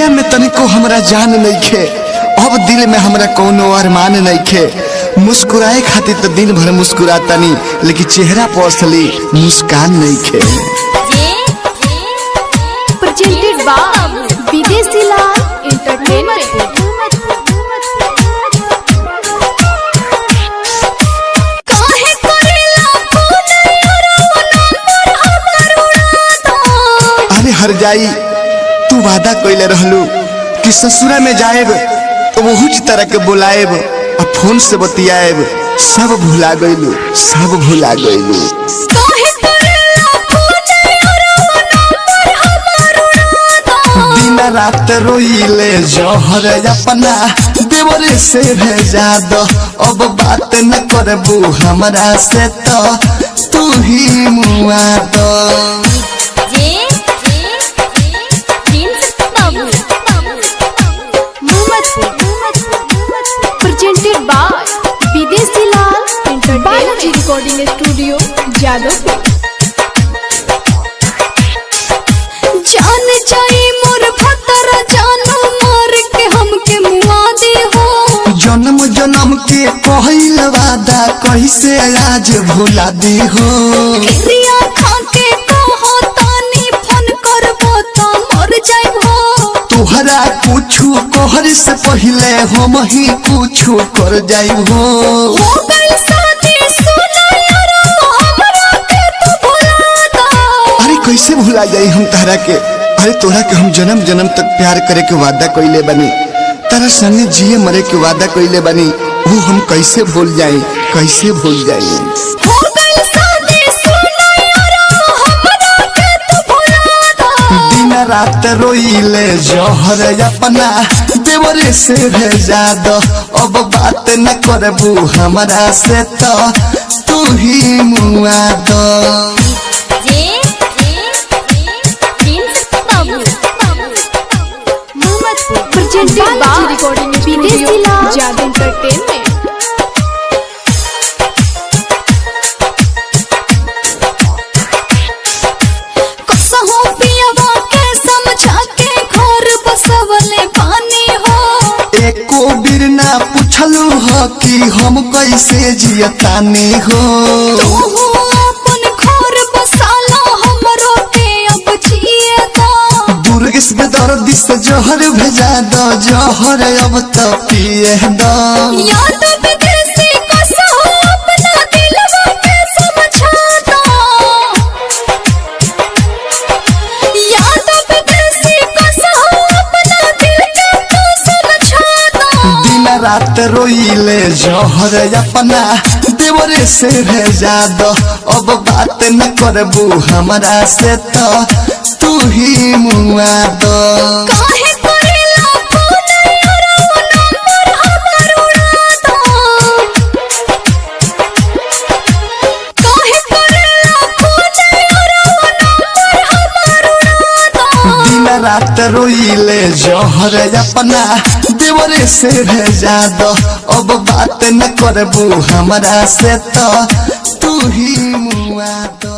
दुनिया में तनिको हमरा जान नइखे, अब दिल में हमरा कोनो अरमान नइखे। मुस्कुराए खातिर तो दिन भर मुस्कुरातानी, लेकिन चेहरा पर असली मुस्कान नइखे। प्रेजेंटेड बाय विदेशी लाल एंटरटेनमेंट। अरे हर जाई, तू वादा कइले रहलू कि ससुरा में जाएब तो वही तरह के बुलाएब और फोन से बतियाएब। सब भुला गइलू, सब भुला गइलू। दिन रात रोइले जहर अपना देवरे से भेजा दो। अब बात न करबू हमरा से तो तू ही मुआ दो। प्रेजेंटेड बाय विदेशी लाल एंटरटेनमेंट रिकॉर्डिंग स्टूडियो जादवपुर। जान जाई मोर भतर जानू मार के हमके मुआ दे हो। जन्म जन्म के कहल वादा कैसे आज भुला दी हो। क्रिया खा के कहो तानी फोन करबो तो मर जाइबो। तुहरा कुछु कहर से पहले हम ही कुछु कर जाइबो। हो गई शादी सुना यारो हमरा के तू भुला दो। अरे कैसे भुला जाई हम तहरा के। अरे तोरा के हम जन्म जन्म तक प्यार करे के वादा कइले बनी, तारा संगे जिए मरे के वादा कइले बनी। वो हम कैसे भूल जाई, कैसे भूल जाई। हो गई शादी सुना यारो हमरा के तू भुला दो। दिन रात रोइले जहर अपना देवरे से भेजा दो। अब बात न करबू हमरा से तो तू ही मुआ दो। प्रेजेंटेड बाय रिकॉर्डिंग विदेशी लाल जादव एंटरटेनमेंट। कसहो पियवा के समझा के घर बसवले पानी हो। एको बिर ना पूछलू हो कि हम कैसे जियतानी हो। तू अपन घर बसाला हमरो के अब जिए दो। दुर्गेश बेदर्दी से जहर भेजा दो, जहर अब तो पिए दो। याद विदेशी कसहो अपना दिलवा के समझा दो। याद विदेशी कसहो अपना दिल के तू समझा दो। दिन रात रोइले जहर अपना देवरे से भेजा दो। अब बात न करबू हमरा से तो तू ही मुआ दो। काहे करेला फोन यारो नंबर हमर उड़ा दो। काहे करेला फोन यारो नंबर हमर उड़ा दो। दिन रात रोइले जहर अपना देवरे से भेजा दो। अब बात न करबू हमरा से तो तू ही मुआ दो।